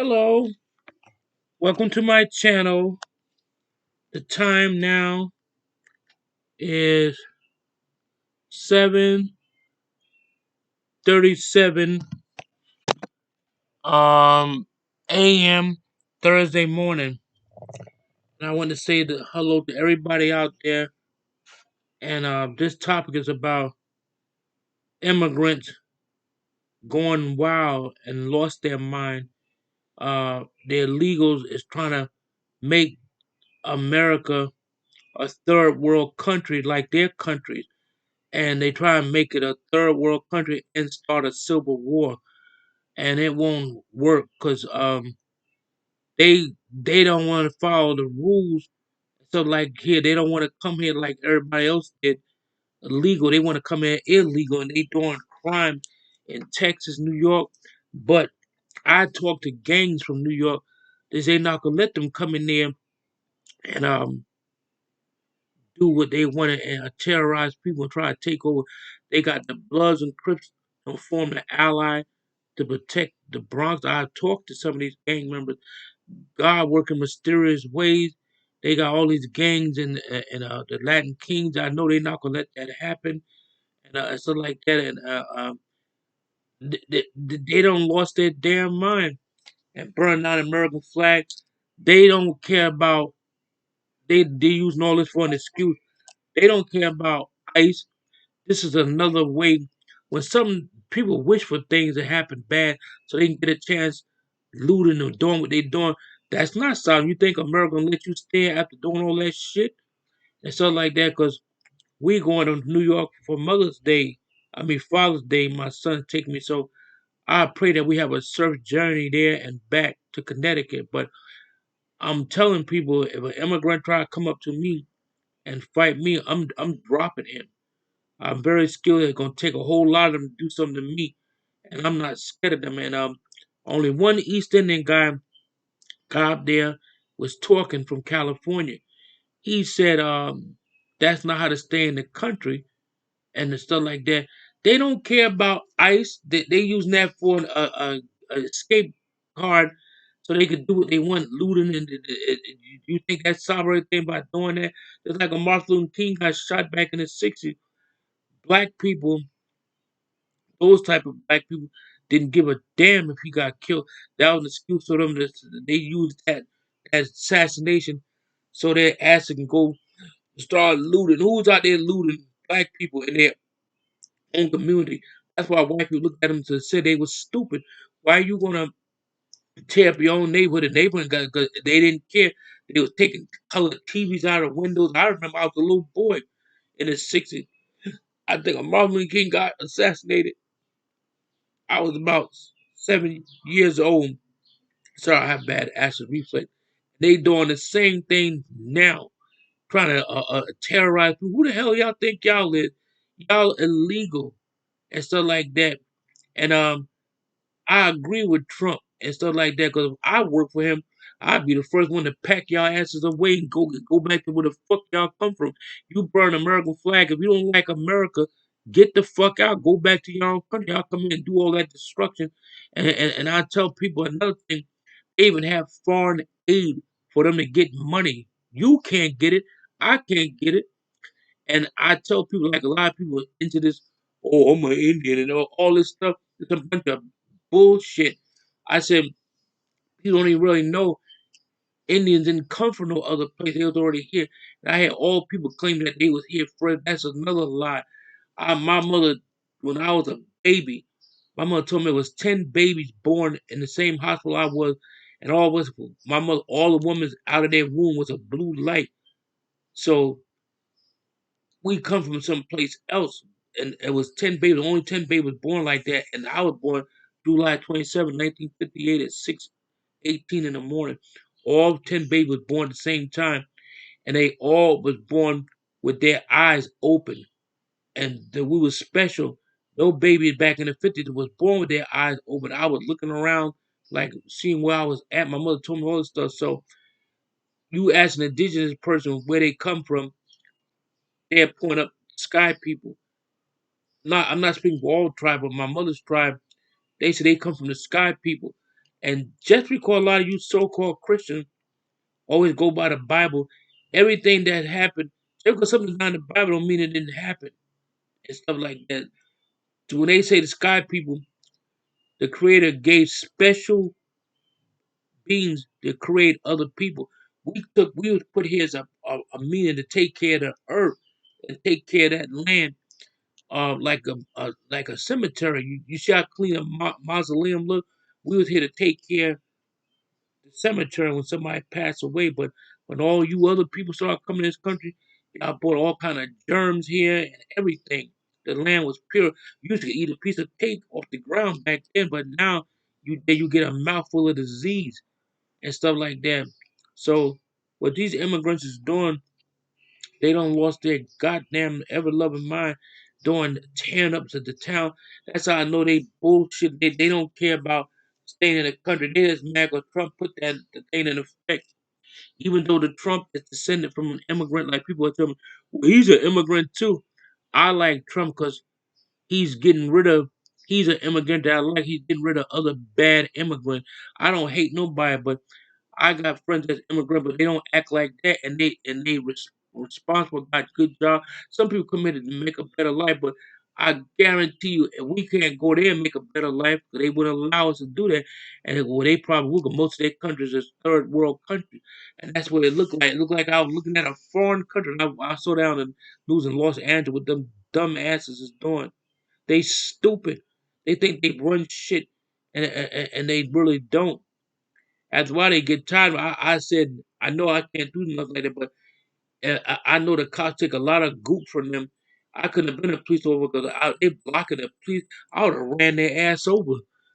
Hello, welcome to my channel. The time now is 7:37 a.m. Thursday morning. And I want to say hello to everybody out there. And this topic is about immigrants going wild and lost their mind. The illegals is trying to make America a third world country like their countries, and they try and make it a third world country and start a civil war, and it won't work because they don't want to follow the rules. So like here, they don't want to come here like everybody else did, illegal. They want to come here illegal, and they doing crime in Texas, New York. But I talked to gangs from New York. They say not gonna let them come in there and do what they want and terrorize people and try to take over. They got the Bloods and Crips to form an ally to protect the Bronx. I talked to some of these gang members. God working mysterious ways. They got all these gangs and the Latin Kings. I know they're not gonna let that happen and stuff like that. And they don't lost their damn mind and burn down American flag. They don't care about. They using all this for an excuse. They don't care about ICE. This is another way when some people wish for things to happen bad so they can get a chance looting or doing what they're doing. That's not something you think America gonna let you stay after doing all that shit and stuff like that. Because we going to New York for Mother's Day. I mean Father's Day. My son take me, so I pray that we have a surf journey there and back to Connecticut. But I'm telling people, if an immigrant try to come up to me and fight me, I'm dropping him. I'm very skilled. It's gonna take a whole lot of them to do something to me, and I'm not scared of them. And only one East Indian guy up there was talking from California. He said that's not how to stay in the country and the stuff like that. They don't care about ICE. They using that for a escape card so they could do what they want, looting. And you think that's solve everything by doing that? Just like a Martin Luther King got shot back in the '60s. Black people, those type of black people, didn't give a damn if he got killed. That was an excuse for them. They used that as assassination so their ass can go start looting. Who's out there looting black people in their own community? That's why white people looked at them to say they was stupid. Why are you gonna tear up your own neighborhood? The neighborhood because they didn't care. They was taking colored TVs out of windows. I remember I was a little boy in the '60s. I think Martin Luther King got assassinated. I was about 7 years old. Sorry, I have bad acid reflux. They doing the same thing now, trying to terrorize people. Who the hell y'all think y'all is? Y'all illegal and stuff like that. And I agree with Trump and stuff like that because if I work for him, I'd be the first one to pack y'all asses away and go back to where the fuck y'all come from. You burn American flag. If you don't like America, get the fuck out. Go back to your own country. Y'all come in and do all that destruction. And I tell people another thing. They even have foreign aid for them to get money. You can't get it. I can't get it. And I tell people, like a lot of people into this, oh, I'm an Indian and all this stuff. It's a bunch of bullshit. I said, you don't even really know Indians didn't come from no other place. They was already here. And I had all people claiming that they was here first. That's another lie. My mother, when I was a baby, my mother told me it was 10 babies born in the same hospital I was. And all was my mother, all the women out of their womb was a blue light. So we come from someplace else, and it was 10 babies. Only 10 babies born like that, and I was born July 27, 1958, at 6:18 in the morning. All 10 babies was born at the same time, and they all was born with their eyes open, and we was special. No baby back in the '50s was born with their eyes open. I was looking around, like seeing where I was at. My mother told me all this stuff. So you ask an indigenous person where they come from, they'll point up sky people. I'm not speaking for all tribe, but my mother's tribe, they say they come from the sky people. And just because a lot of you so-called Christians always go by the Bible, everything that happened, just because something's not in the Bible don't mean it didn't happen and stuff like that. So when they say the sky people, the Creator gave special beings to create other people. We was put here as a meaning to take care of the earth and take care of that land, like a cemetery. You see how clean a mausoleum look. We was here to take care of the cemetery when somebody passed away. But when all you other people started coming to this country, y'all brought all kind of germs here and everything. The land was pure. You used to eat a piece of cake off the ground back then, but now you get a mouthful of disease and stuff like that. So what these immigrants is doing, they don't lost their goddamn ever loving mind doing tearing up to the town. That's how I know they bullshit. They don't care about staying in the country. They just mad 'cause Trump put that the thing in effect. Even though the Trump is descended from an immigrant, like people are telling me, well, he's an immigrant too. I like Trump because he's getting rid of. He's an immigrant that I like. He's getting rid of other bad immigrants. I don't hate nobody, but I got friends that's immigrant, but they don't act like that, and responsible, got good job. Some people committed to make a better life, but I guarantee you, if we can't go there and make a better life, 'cause they wouldn't allow us to do that. And well, they probably will, 'cause most of their countries is third world countries, and that's what it looked like. It looked like I was looking at a foreign country. And I saw down in news in Los Angeles what them dumb asses is doing. They stupid. They think they run shit, and they really don't. That's why they get tired. I said, I know I can't do nothing like that, but I know the cops take a lot of goop from them. I couldn't have been a police officer because they blocking the police. I would have ran their ass over.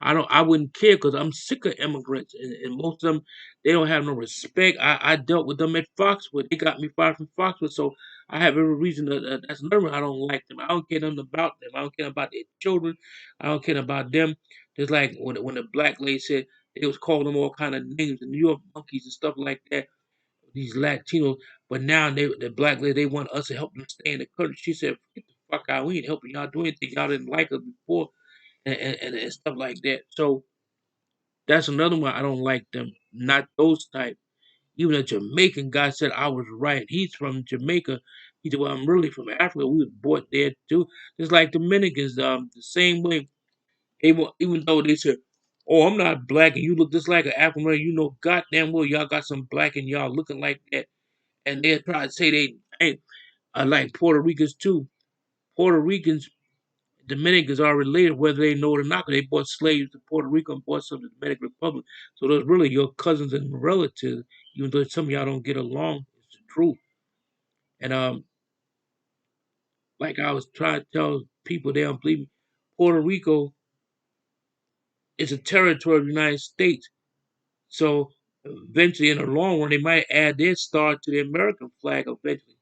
I wouldn't care because I'm sick of immigrants, and most of them they don't have no respect. I dealt with them at Foxwood. They got me fired from Foxwood, so I have every reason to. That's another reason I don't like them. I don't care nothing about them. I don't care about their children. I don't care about them. Just like when the black lady said they was calling them all kind of names, the New York monkeys and stuff like that, these Latinos, but now the black lady they want us to help them stay in the country. She said, "Get the fuck out! We ain't helping y'all do anything. Y'all didn't like us before, and stuff like that." So that's another one I don't like them. Not those type. Even a Jamaican guy said I was right. He's from Jamaica. He said, "Well, I'm really from Africa. We was bought there too." Just like Dominicans, the same way. Even though they said, "Oh, I'm not black," and you look just like an African American, you know, goddamn well y'all got some black in y'all looking like that, and they try to say they ain't like Puerto Ricans too. Puerto Ricans, Dominicans are related, whether they know it or not. 'Cause they bought slaves to Puerto Rico and bought some to the Dominican Republic. So those really your cousins and relatives, even though some of y'all don't get along. It's the truth. And like I was trying to tell people, they don't believe me. Puerto Rico is a territory of the United States. So eventually, in the long run, they might add their star to the American flag eventually.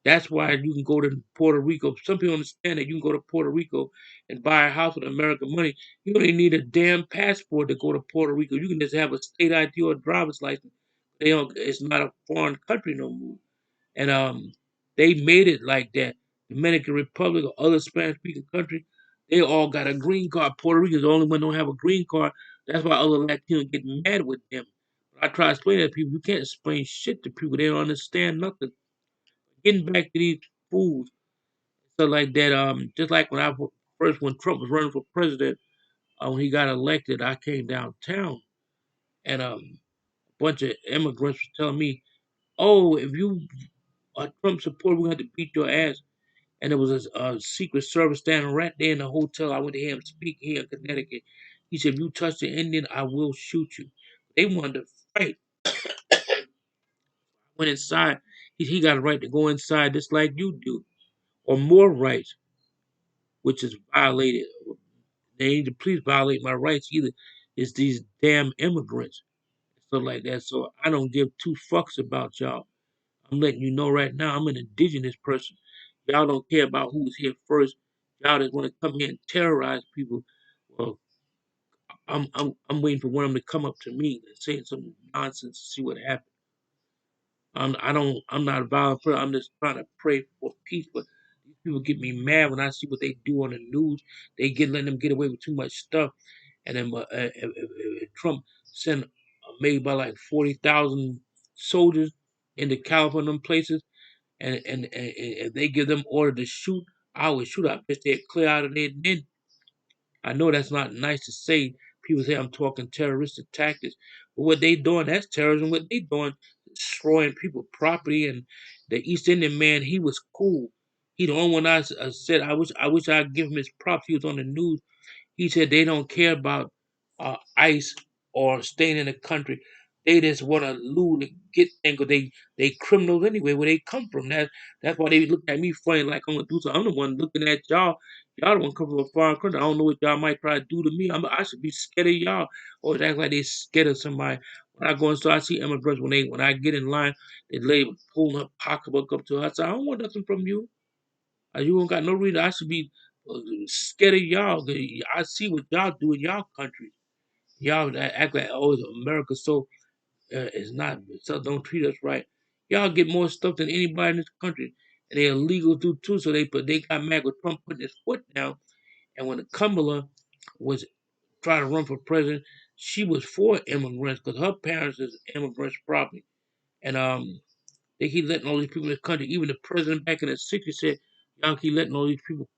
That's why you can go to Puerto Rico. Some people understand that you can go to Puerto Rico and buy a house with American money. You don't even need a damn passport to go to Puerto Rico. You can just have a state ID or a driver's license. They don't. It's not a foreign country no more. And they made it like that. Dominican Republic or other Spanish-speaking countries, they all got a green card. Puerto Rico's the only one don't have a green card. That's why other Latinos get mad with them. I try to explain that to people. You can't explain shit to people. They don't understand nothing. Getting back to these fools, so like that. Just like when Trump was running for president, when he got elected, I came downtown and a bunch of immigrants were telling me, "Oh, if you are Trump supporter, we're going to beat your ass." And there was a Secret Service standing right there in the hotel. I went to hear him speak here in Connecticut. He said, "If you touch the Indian, I will shoot you." They wanted to fight. Went inside. He got a right to go inside just like you do, or more rights, which is violated. They ain't the police violate my rights either. It's these damn immigrants, stuff like that. So I don't give two fucks about y'all. I'm letting you know right now, I'm an indigenous person. Y'all don't care about who's here first. Y'all just want to come here and terrorize people. Well, I'm waiting for one of them to come up to me and say some nonsense to see what happens. I'm not a violent person. I'm just trying to pray for peace. But these people get me mad when I see what they do on the news. They letting them get away with too much stuff. And then Trump sent maybe by like 40,000 soldiers into California and them places, and they give them order to shoot, I would shoot. I bet they'd clear out of there. Then I know that's not nice to say. People say I'm talking terroristic tactics, but what they doing, that's terrorism. What they doing, destroying people property. And the East Indian man, he was cool. He the only one I said I wish I'd give him his props. He was on the news. He said they don't care about ICE or staying in the country. They just want to loot and get things. 'Cause they criminals anyway. Where they come from. That's why they look at me funny like I'm gonna do something. I'm the one looking at y'all. Y'all the one come from a foreign country. I don't know what y'all might try to do to me. I should be scared of y'all. Or act like they scared of somebody. When I go inside, I see immigrants when I get in line, the lady pulling her pocketbook up to her. I say, I don't want nothing from you. You don't got no reason. I should be scared of y'all. I see what y'all do in y'all country. Y'all act like oh, America so it's not. So don't treat us right. Y'all get more stuff than anybody in this country, and they're illegal too. So they got mad with Trump putting his foot down. And when Kamala was trying to run for president, she was for immigrants because her parents is immigrants probably, and they keep letting all these people in the country. Even the president back in the '60s said, "Y'all keep letting all these people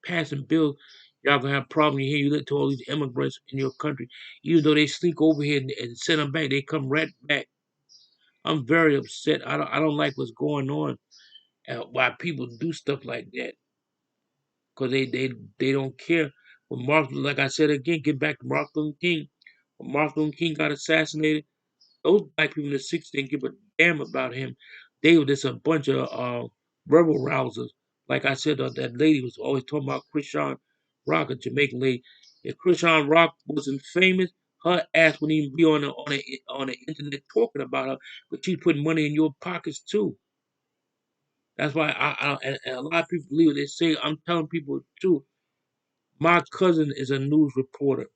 passing bills. Y'all gonna have problems here. You let to all these immigrants in your country, even though they sneak over here and send them back, they come right back." I'm very upset. I don't like what's going on. Why people do stuff like that because they don't care. When like I said again, get back to Martin Luther King. When Martin Luther King got assassinated, those black people in the '60s didn't give a damn about him. They were just a bunch of rebel rousers. Like I said, that lady was always talking about Christian Rock, a Jamaican lady. If Christian Rock wasn't famous, her ass wouldn't even be on the internet talking about her. But she's putting money in your pockets too. That's why and a lot of people believe it. They say I'm telling people too. My cousin is a news reporter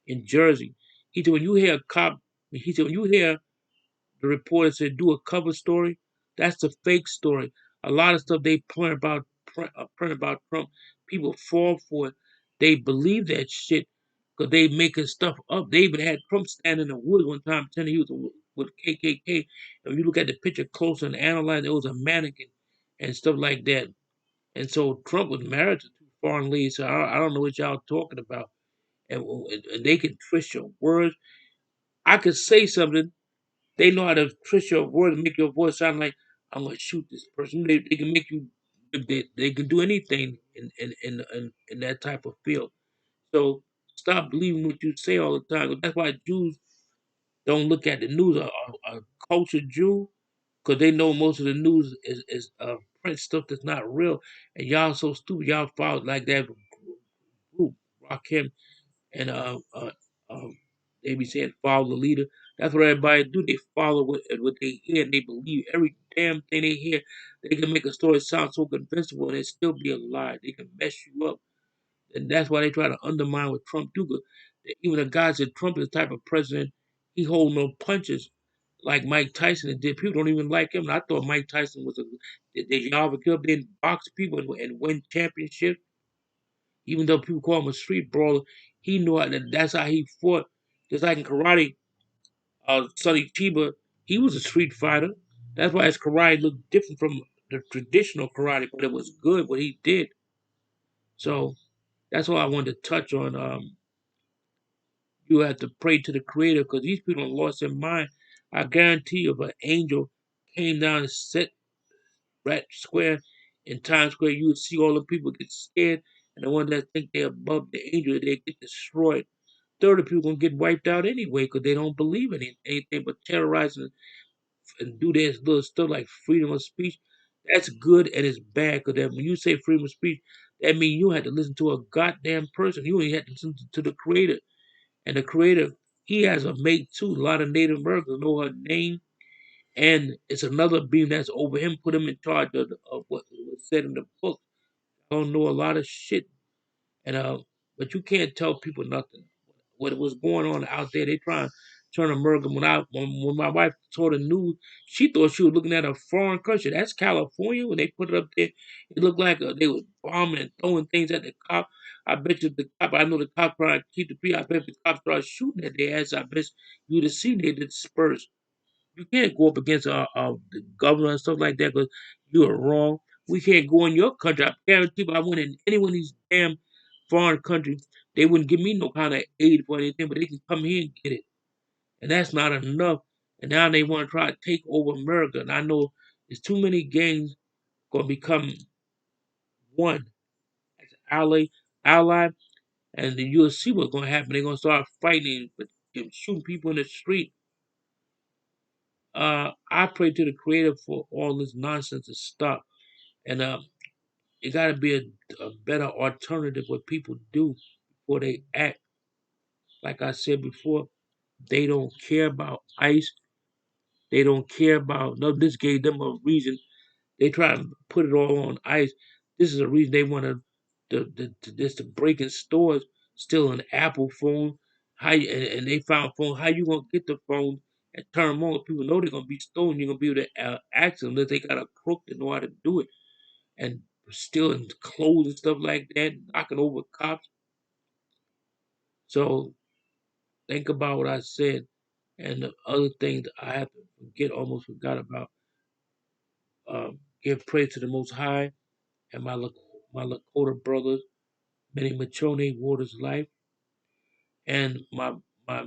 in Jersey. He said when you hear a cop, he said when you hear the reporter said do a cover story. That's the fake story. A lot of stuff they print about Trump, people fall for it. They believe that shit because they making stuff up. They even had Trump standing in the woods one time telling he was with KKK. And when you look at the picture closer and analyze, it was a mannequin and stuff like that. And so Trump was married to two foreign ladies. So I don't know what y'all talking about. And they can twist your words. I could say something they know how to twist your voice and make your voice sound like I'm gonna shoot this person. They can make you. They can do anything in that type of field. So stop believing what you say all the time. That's why Jews don't look at the news. A cultured Jew, because they know most of the news is print stuff that's not real. And y'all so stupid. Y'all follow like that group, Rakim and they be saying follow the leader. That's what everybody do. They follow what they hear and they believe every damn thing they hear. They can make a story sound so convincing and it still be a lie. They can mess you up. And that's why they try to undermine what Trump do. 'Cause even the guy said Trump is the type of president, he hold no punches like Mike Tyson did. People don't even like him. And I thought Mike Tyson was did y'all ever go up there and box people and win championships? Even though people call him a street brawler, he knew that's how he fought. Just like in karate, Sonny Chiba, he was a street fighter. That's why his karate looked different from the traditional karate, but it was good what he did. So that's all I wanted to touch on. You have to pray to the Creator because these people have lost their mind. I guarantee you, if an angel came down and set right square in Times Square, you would see all the people get scared, and the ones that think they're above the angel, they get destroyed. Third of people gonna get wiped out anyway because they don't believe in anything but terrorizing and do this little stuff like freedom of speech. That's good and it's bad because when you say freedom of speech, that means you have to listen to a goddamn person. You ain't have to listen to the creator. And the creator, he has a mate too. A lot of Native Americans know her name. And it's another being that's over him, put him in charge of what was said in the book. I don't know a lot of shit. And but you can't tell people nothing. What was going on out there, they trying to turn America. When my wife saw the news, she thought she was looking at a foreign country. That's California. When they put it up there, it looked like they was bombing and throwing things at the cop. I bet you the cop. I know the cops trying to keep the people. I bet if the cops start shooting at their ass, I bet you'd have seen they disperse. You can't go up against the governor and stuff like that because you are wrong. We can't go in your country. I guarantee if I went in any one of these damn foreign countries, they wouldn't give me no kind of aid for anything, but they can come here and get it. And that's not enough. And now they want to try to take over America. And I know there's too many gangs going to become one as ally, and then you'll see what's going to happen. They're going to start fighting and shooting people in the street. I pray to the Creator for all this nonsense to stop. And it got to be a better alternative what people do before they act. Like I said before, they don't care about ICE. They don't care about no. This gave them a reason. They try to put it all on ICE. This is a reason they want to break in stores, steal an Apple phone. And they found phone. How you gonna get the phone and turn them on? People know they're gonna be stolen. You're gonna be able to ask them unless they got a crook that know how to do it and stealing clothes and stuff like that, knocking over cops. So think about what I said and the other things I have to forget, almost forgot about. Give praise to the Most High and my Lakota brothers, many Machone Waters Life, and my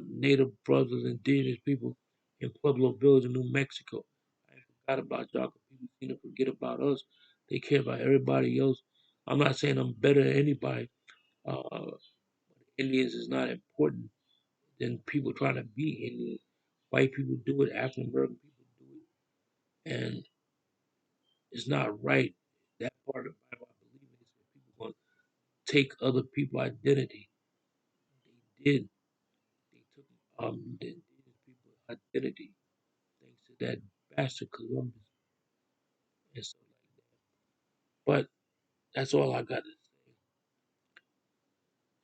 native brothers, indigenous people in Pueblo Village in New Mexico. I forgot about y'all 'cause people seem to forget about us. They care about everybody else. I'm not saying I'm better than anybody. Uh, Indians is not important than people trying to be Indians. White people do it, African American people do it, and it's not right. That part of the Bible I believe in is that people want to take other people's identity. They did. They took the indigenous people's identity thanks to that bastard Columbus and stuff like that. But that's all I got to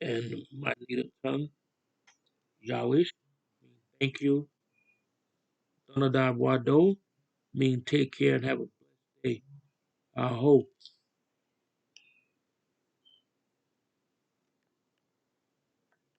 say. And my native tongue, Yawish, mean thank you. Donadab Wado, mean take care and have a blessed day. I hope.